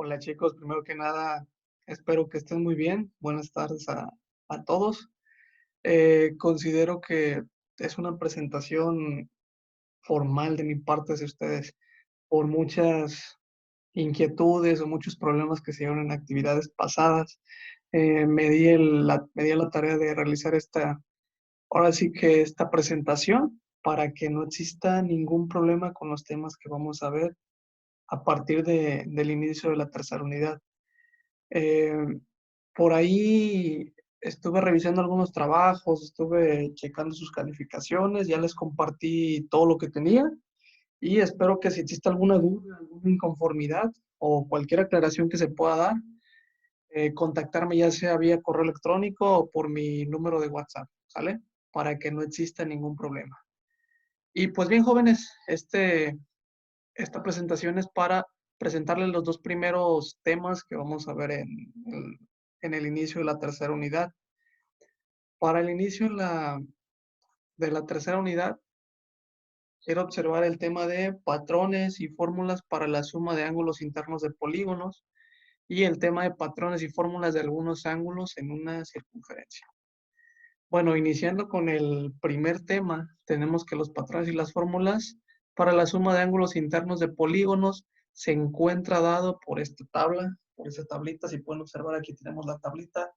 Hola chicos, primero que nada, espero que estén muy bien. Buenas tardes a todos. Considero que es una presentación formal de mi parte hacia ustedes por muchas inquietudes o muchos problemas que se dieron en actividades pasadas. Me di a la tarea de realizar ahora sí que esta presentación para que no exista ningún problema con los temas que vamos a ver a partir del inicio de la tercera unidad. Eh, por ahí estuve revisando algunos trabajos, estuve checando sus calificaciones, ya les compartí todo lo que tenía y espero que si existe alguna duda, alguna inconformidad o cualquier aclaración que se pueda dar, contactarme ya sea vía correo electrónico o por mi número de WhatsApp, ¿sale? Para que no exista ningún problema. Y pues bien, jóvenes, esta presentación es para presentarles los dos primeros temas que vamos a ver en el inicio de la tercera unidad. Para el inicio de la tercera unidad, quiero observar el tema de patrones y fórmulas para la suma de ángulos internos de polígonos y el tema de patrones y fórmulas de algunos ángulos en una circunferencia. Bueno, iniciando con el primer tema, tenemos que los patrones y las fórmulas para la suma de ángulos internos de polígonos se encuentra dado por esta tabla, por esta tablita. Si pueden observar, aquí tenemos la tablita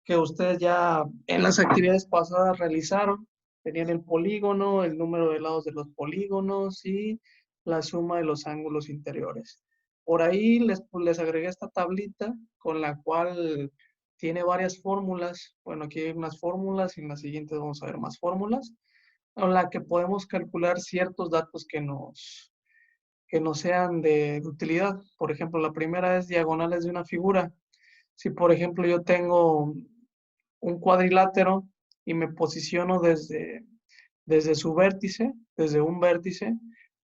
que ustedes ya en las actividades pasadas realizaron. Tenían el polígono, el número de lados de los polígonos y la suma de los ángulos interiores. Por ahí les agregué esta tablita con la cual tiene varias fórmulas. Bueno, aquí hay unas fórmulas y en las siguientes vamos a ver más fórmulas, con la que podemos calcular ciertos datos que nos sean de utilidad. Por ejemplo, la primera es diagonales de una figura. Si, por ejemplo, yo tengo un cuadrilátero y me posiciono desde su vértice, desde un vértice,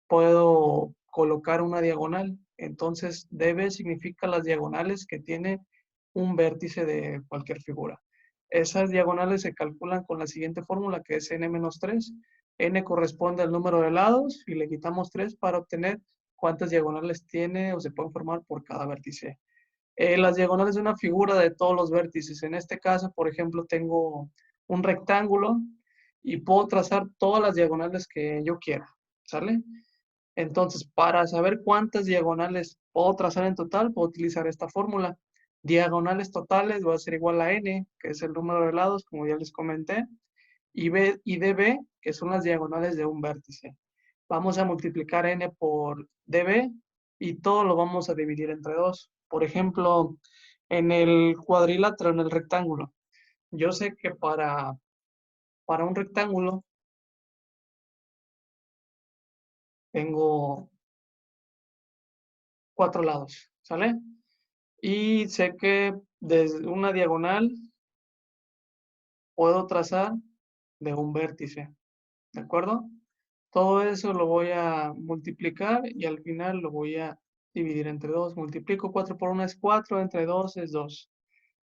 puedo colocar una diagonal. Entonces, DB significa las diagonales que tiene un vértice de cualquier figura. Esas diagonales se calculan con la siguiente fórmula, que es n-3. N corresponde al número de lados y le quitamos 3 para obtener cuántas diagonales tiene o se pueden formar por cada vértice. Las diagonales de una figura de todos los vértices. En este caso, por ejemplo, tengo un rectángulo y puedo trazar todas las diagonales que yo quiera, ¿sale? Entonces, para saber cuántas diagonales puedo trazar en total, puedo utilizar esta fórmula. Diagonales totales va a ser igual a n, que es el número de lados, como ya les comenté, y B y dB, que son las diagonales de un vértice. Vamos a multiplicar n por dB y todo lo vamos a dividir entre 2. Por ejemplo, en el cuadrilátero, en el rectángulo, yo sé que para un rectángulo tengo 4 lados, ¿sale? Y sé que desde una diagonal puedo trazar de un vértice, ¿de acuerdo? Todo eso lo voy a multiplicar y al final lo voy a dividir entre 2. Multiplico 4 por 1 es 4, entre 2 es 2.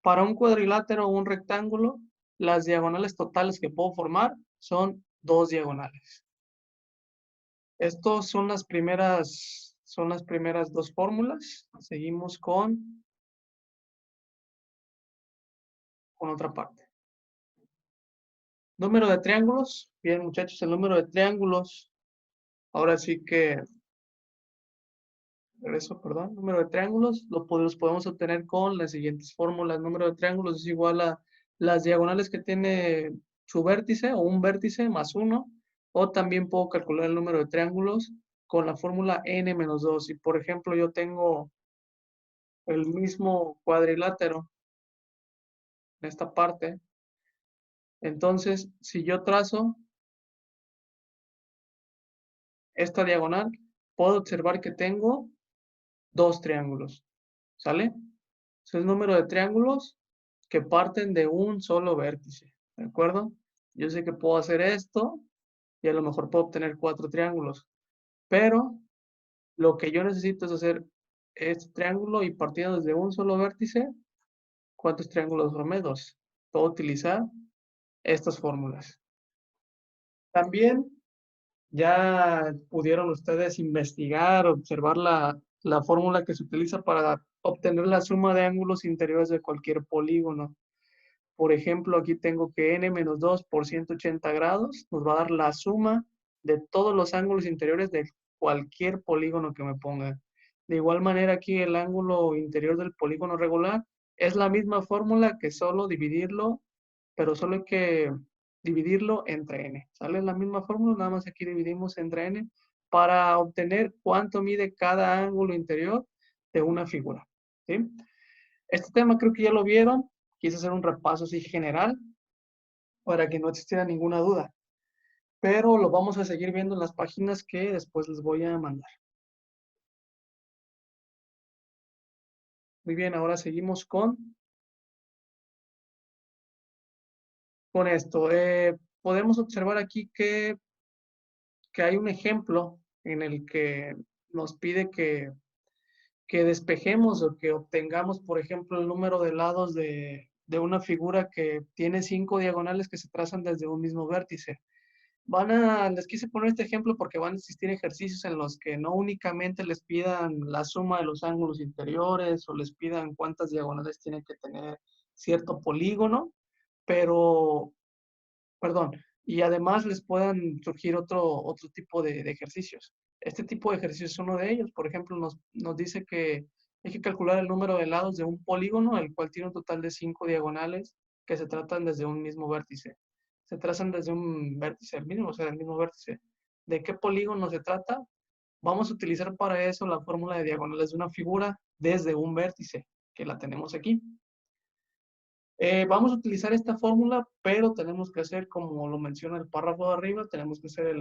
Para un cuadrilátero o un rectángulo, las diagonales totales que puedo formar son 2 diagonales. Estas son las primeras dos fórmulas. Seguimos con otra parte. Número de triángulos. Bien, muchachos, el número de triángulos. Ahora sí que perdón, número de triángulos, los podemos obtener con las siguientes fórmulas. Número de triángulos es igual a las diagonales que tiene su vértice o un vértice más 1, o también puedo calcular el número de triángulos con la fórmula n-2. Si, por ejemplo, yo tengo el mismo cuadrilátero en esta parte, entonces, si yo trazo esta diagonal, puedo observar que tengo dos triángulos, ¿sale? Es el número de triángulos que parten de un solo vértice, ¿de acuerdo? Yo sé que puedo hacer esto y a lo mejor puedo obtener 4 triángulos, pero lo que yo necesito es hacer este triángulo y partiendo desde un solo vértice, ¿cuántos triángulos formé? 2. Puedo utilizar estas fórmulas. También ya pudieron ustedes investigar, observar la fórmula que se utiliza para obtener la suma de ángulos interiores de cualquier polígono. Por ejemplo, aquí tengo que n menos 2 por 180 grados nos va a dar la suma de todos los ángulos interiores de cualquier polígono que me ponga. De igual manera, aquí el ángulo interior del polígono regular es la misma fórmula que solo dividirlo, pero solo hay que dividirlo entre n. ¿Sale? La misma fórmula, nada más aquí dividimos entre n para obtener cuánto mide cada ángulo interior de una figura. ¿Sí? Este tema creo que ya lo vieron. Quise hacer un repaso así general para que no existiera ninguna duda. Pero lo vamos a seguir viendo en las páginas que después les voy a mandar. Muy bien, ahora seguimos con esto. Podemos observar aquí que hay un ejemplo en el que nos pide que despejemos o que obtengamos, por ejemplo, el número de lados de una figura que tiene 5 diagonales que se trazan desde un mismo vértice. Les quise poner este ejemplo porque van a existir ejercicios en los que no únicamente les pidan la suma de los ángulos interiores o les pidan cuántas diagonales tiene que tener cierto polígono, pero, perdón, y además les puedan surgir otro tipo de ejercicios. Este tipo de ejercicios es uno de ellos. Por ejemplo, nos dice que hay que calcular el número de lados de un polígono, el cual tiene un total de 5 diagonales que se tratan desde un mismo vértice. Se trazan desde un vértice mismo, o sea, el mismo vértice. ¿De qué polígono se trata? Vamos a utilizar para eso la fórmula de diagonales de una figura desde un vértice, que la tenemos aquí. Vamos a utilizar esta fórmula, pero tenemos que hacer, como lo menciona el párrafo de arriba, tenemos que hacer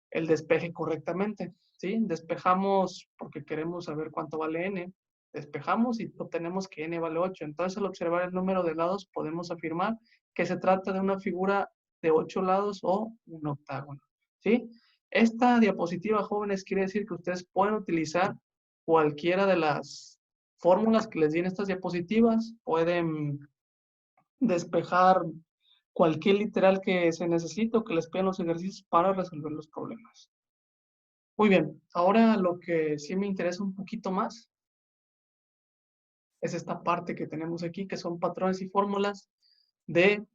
el despeje correctamente, ¿sí? Despejamos porque queremos saber cuánto vale n. Despejamos y obtenemos que n vale 8. Entonces, al observar el número de lados, podemos afirmar que se trata de una figura de 8 lados o un octágono, ¿sí? Esta diapositiva, jóvenes, quiere decir que ustedes pueden utilizar cualquiera de las fórmulas que les di en estas diapositivas. Pueden despejar cualquier literal que se necesite o que les pidan los ejercicios para resolver los problemas. Muy bien, ahora lo que sí me interesa un poquito más es esta parte que tenemos aquí, que son patrones y fórmulas de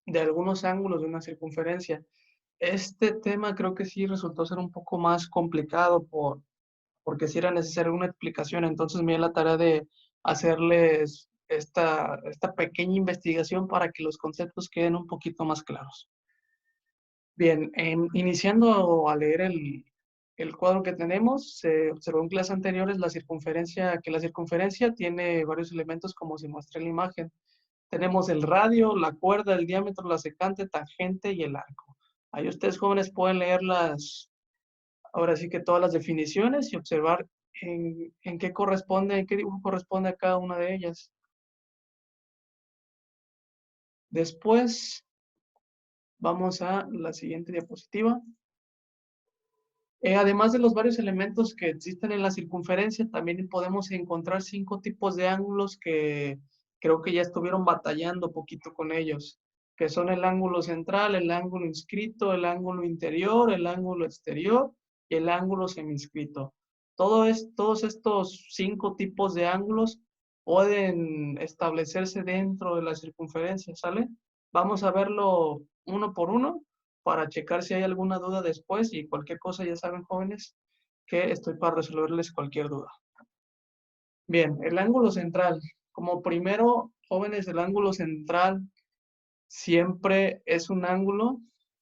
de algunos ángulos de una circunferencia. Este tema creo que sí resultó ser un poco más complicado porque sí era necesaria una explicación. Entonces me di la tarea de hacerles esta pequeña investigación para que los conceptos queden un poquito más claros. Bien, iniciando a leer el cuadro que tenemos, se observó en clases anteriores que la circunferencia tiene varios elementos como se muestra en la imagen. Tenemos el radio, la cuerda, el diámetro, la secante, tangente y el arco. Ahí ustedes jóvenes pueden leer ahora sí que todas las definiciones y observar en qué dibujo corresponde a cada una de ellas. Después vamos a la siguiente diapositiva. Además de los varios elementos que existen en la circunferencia, también podemos encontrar 5 tipos de ángulos que creo que ya estuvieron batallando poquito con ellos, que son el ángulo central, el ángulo inscrito, el ángulo interior, el ángulo exterior y el ángulo seminscrito. Todos estos 5 tipos de ángulos pueden establecerse dentro de la circunferencia, ¿sale? Vamos a verlo uno por uno para checar si hay alguna duda después y cualquier cosa, ya saben, jóvenes, que estoy para resolverles cualquier duda. Bien, el ángulo central. Como primero, jóvenes, el ángulo central siempre es un ángulo,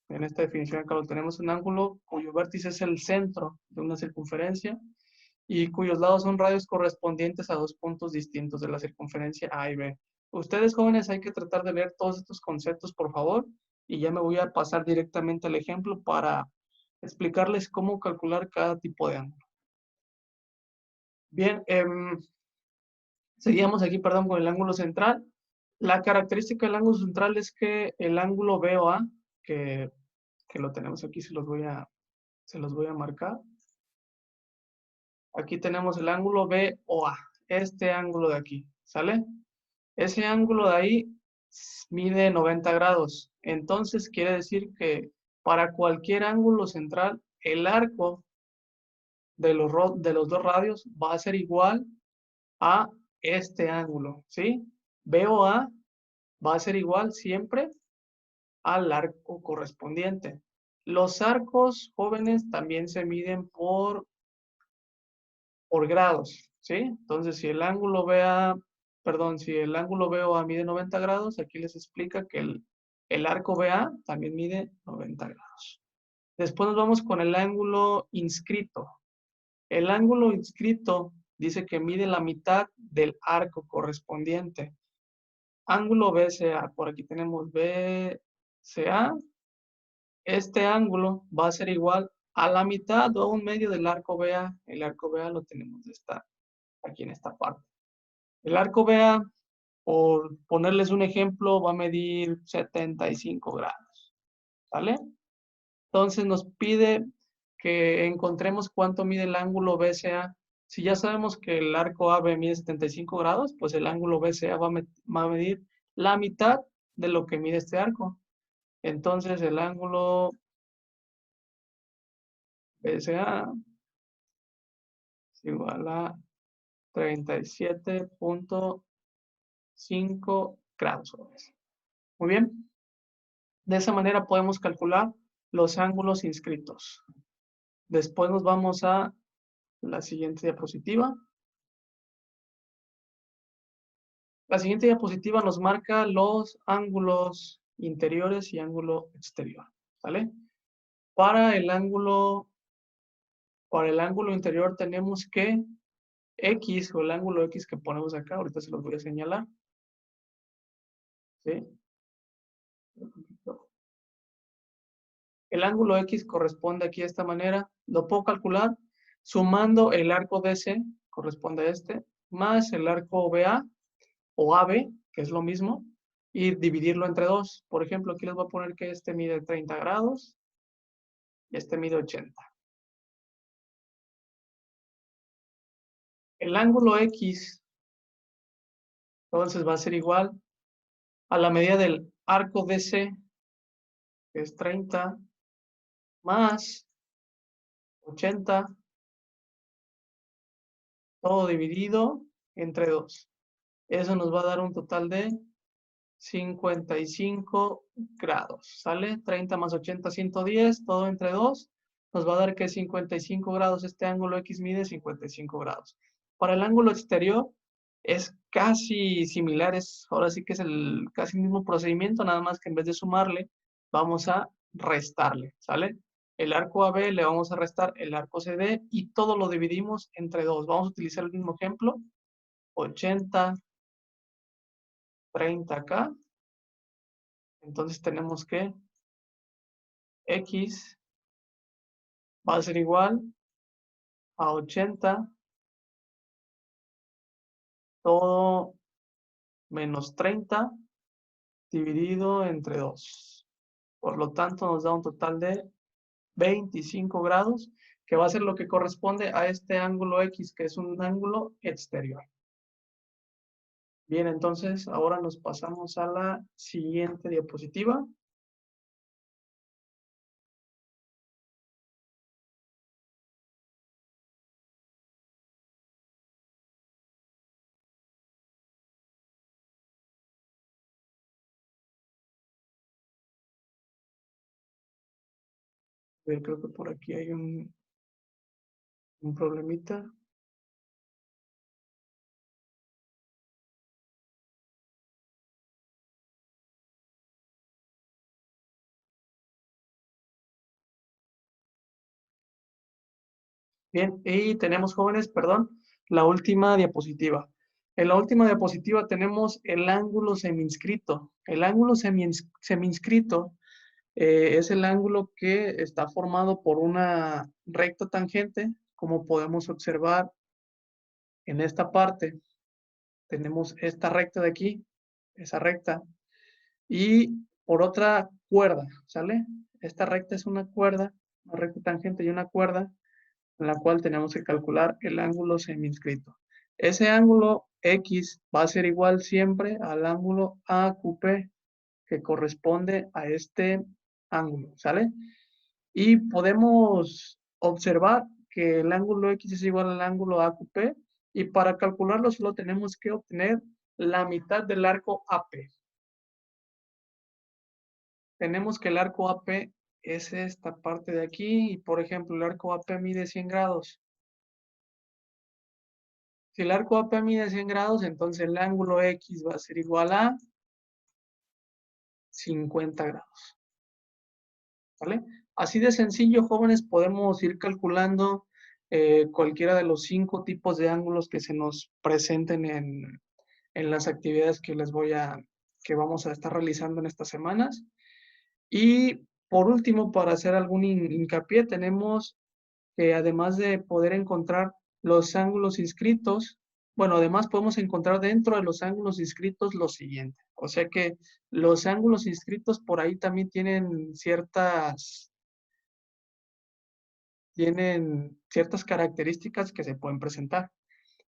en esta definición acá lo tenemos, un ángulo cuyo vértice es el centro de una circunferencia y cuyos lados son radios correspondientes a 2 puntos distintos de la circunferencia A y B. Ustedes, jóvenes, hay que tratar de leer todos estos conceptos, por favor, y ya me voy a pasar directamente al ejemplo para explicarles cómo calcular cada tipo de ángulo. Bien, seguíamos aquí, perdón, con el ángulo central. La característica del ángulo central es que el ángulo BOA, que, que lo tenemos aquí, se los voy a marcar. Aquí tenemos el ángulo BOA, este ángulo de aquí, ¿sale? Ese ángulo de ahí mide 90 grados. Entonces quiere decir que Para cualquier ángulo central, el arco de los dos radios va a ser igual a este ángulo, ¿sí? BOA va a ser igual siempre al arco correspondiente. Los arcos jóvenes también se miden por grados, ¿sí? Entonces, si el ángulo si el ángulo BOA mide 90 grados, aquí les explica que el arco BA también mide 90 grados. Después nos vamos con el ángulo inscrito. El ángulo inscrito dice que mide la mitad del arco correspondiente. Ángulo BCA, por aquí tenemos BCA. Este ángulo va a ser igual a la mitad o un medio del arco BA. El arco BA lo tenemos aquí en esta parte. El arco BA, por ponerles un ejemplo, va a medir 75 grados. ¿Vale? Entonces nos pide que encontremos cuánto mide el ángulo BCA. Si ya sabemos que el arco AB mide 75 grados, pues el ángulo BCA va a medir la mitad de lo que mide este arco. Entonces el ángulo BCA es igual a 37.5 grados. Muy bien. De esa manera podemos calcular los ángulos inscritos. Después nos vamos a la siguiente diapositiva. La siguiente diapositiva nos marca los ángulos interiores y ángulo exterior. ¿Vale? Para el ángulo interior tenemos que X, o el ángulo X que ponemos acá, ahorita se los voy a señalar. ¿Sí? El ángulo X corresponde aquí de esta manera. Lo puedo calcular sumando el arco DC, corresponde a este, más el arco BA o AB, que es lo mismo, y dividirlo entre dos. Por ejemplo, aquí les voy a poner que este mide 30 grados y este mide 80. El ángulo X, entonces va a ser igual a la medida del arco DC, que es 30, más 80, todo dividido entre 2. Eso nos va a dar un total de 55 grados, ¿sale? 30 más 80, 110, todo entre 2, nos va a dar que 55 grados, este ángulo X mide 55 grados. Para el ángulo exterior es casi similar, ahora sí que es casi el mismo procedimiento, nada más que en vez de sumarle, vamos a restarle, ¿sale? El arco AB le vamos a restar el arco CD y todo lo dividimos entre 2. Vamos a utilizar el mismo ejemplo, 80, 30 acá. Entonces tenemos que X va a ser igual a 80, todo menos 30 dividido entre 2. Por lo tanto, nos da un total de 25 grados, que va a ser lo que corresponde a este ángulo X, que es un ángulo exterior. Bien, entonces ahora nos pasamos a la siguiente diapositiva. Creo que por aquí hay un problemita. Bien, y tenemos, jóvenes, perdón, la última diapositiva. En la última diapositiva tenemos el ángulo semiinscrito. El ángulo semiinscrito es el ángulo que está formado por una recta tangente, como podemos observar en esta parte. Tenemos esta recta de aquí, esa recta, y por otra cuerda, ¿sale? Esta recta es una cuerda, una recta tangente y una cuerda, en la cual tenemos que calcular el ángulo semiinscrito. Ese ángulo X va a ser igual siempre al ángulo AQP, que corresponde a este ángulo, ¿sale? Y podemos observar que el ángulo X es igual al ángulo AQP y para calcularlo solo tenemos que obtener la mitad del arco AP. Tenemos que el arco AP es esta parte de aquí y por ejemplo el arco AP mide 100 grados. Si el arco AP mide 100 grados, entonces el ángulo X va a ser igual a 50 grados. ¿Vale? Así de sencillo, jóvenes, podemos ir calculando cualquiera de los 5 tipos de ángulos que se nos presenten en las actividades que vamos a estar realizando en estas semanas. Y por último, para hacer algún hincapié, tenemos que además de poder encontrar los ángulos inscritos, bueno, además podemos encontrar dentro de los ángulos inscritos lo siguiente. O sea que los ángulos inscritos por ahí también tienen ciertas características que se pueden presentar.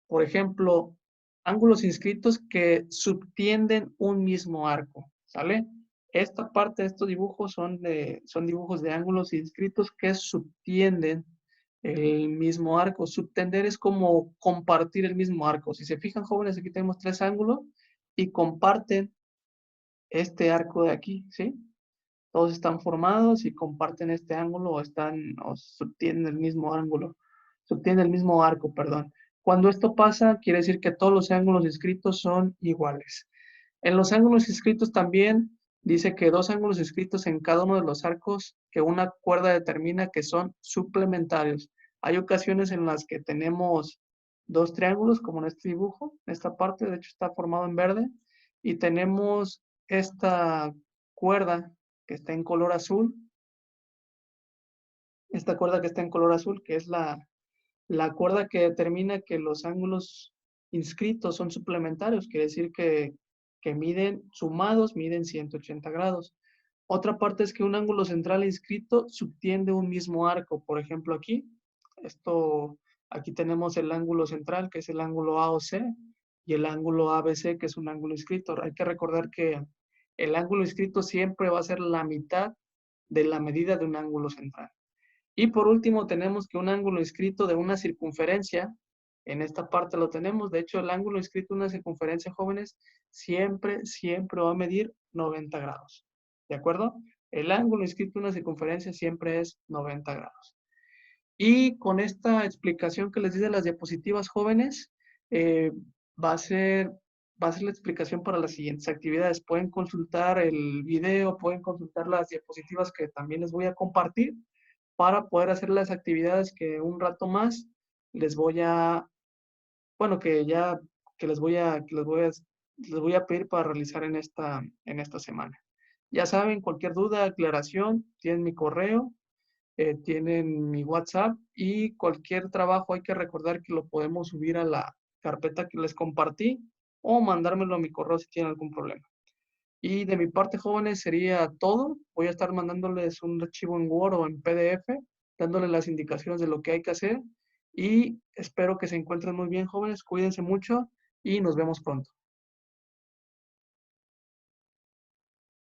Por ejemplo, ángulos inscritos que subtienden un mismo arco, ¿sale? Esta parte de estos dibujos son dibujos de ángulos inscritos que subtienden el mismo arco. Subtender es como compartir el mismo arco. Si se fijan, jóvenes, aquí tenemos 3 ángulos y comparten este arco de aquí, ¿sí? Todos están formados y comparten este ángulo o subtienen el mismo ángulo, subtienen el mismo arco, perdón. Cuando esto pasa, quiere decir que todos los ángulos inscritos son iguales. En los ángulos inscritos también dice que 2 ángulos inscritos en cada uno de los arcos que una cuerda determina que son suplementarios. Hay ocasiones en las que tenemos 2 triángulos, como en este dibujo, esta parte de hecho está formado en verde, y tenemos esta cuerda que está en color azul, que es la cuerda que determina que los ángulos inscritos son suplementarios, quiere decir que sumados, miden 180 grados. Otra parte es que un ángulo central inscrito subtiende un mismo arco. Por ejemplo, aquí tenemos el ángulo central, que es el ángulo AOC, y el ángulo ABC, que es un ángulo inscrito. Hay que recordar que el ángulo inscrito siempre va a ser la mitad de la medida de un ángulo central. Y por último tenemos que un ángulo inscrito de una circunferencia, en esta parte lo tenemos, de hecho el ángulo inscrito de una circunferencia, jóvenes, siempre va a medir 90 grados, ¿de acuerdo? El ángulo inscrito de una circunferencia siempre es 90 grados. Y con esta explicación que les di de las diapositivas, jóvenes, eh, va a ser, va a ser la explicación para las siguientes actividades. Pueden consultar el video, pueden consultar las diapositivas que también les voy a compartir para poder hacer las actividades que un rato más les voy a, bueno, que les voy a pedir para realizar en esta semana. Ya saben, cualquier duda, aclaración, tienen mi correo, tienen mi WhatsApp y cualquier trabajo hay que recordar que lo podemos subir a la carpeta que les compartí o mandármelo a mi correo si tienen algún problema. Y de mi parte, jóvenes, sería todo. Voy a estar mandándoles un archivo en Word o en PDF, dándoles las indicaciones de lo que hay que hacer. Y espero que se encuentren muy bien, jóvenes. Cuídense mucho y nos vemos pronto.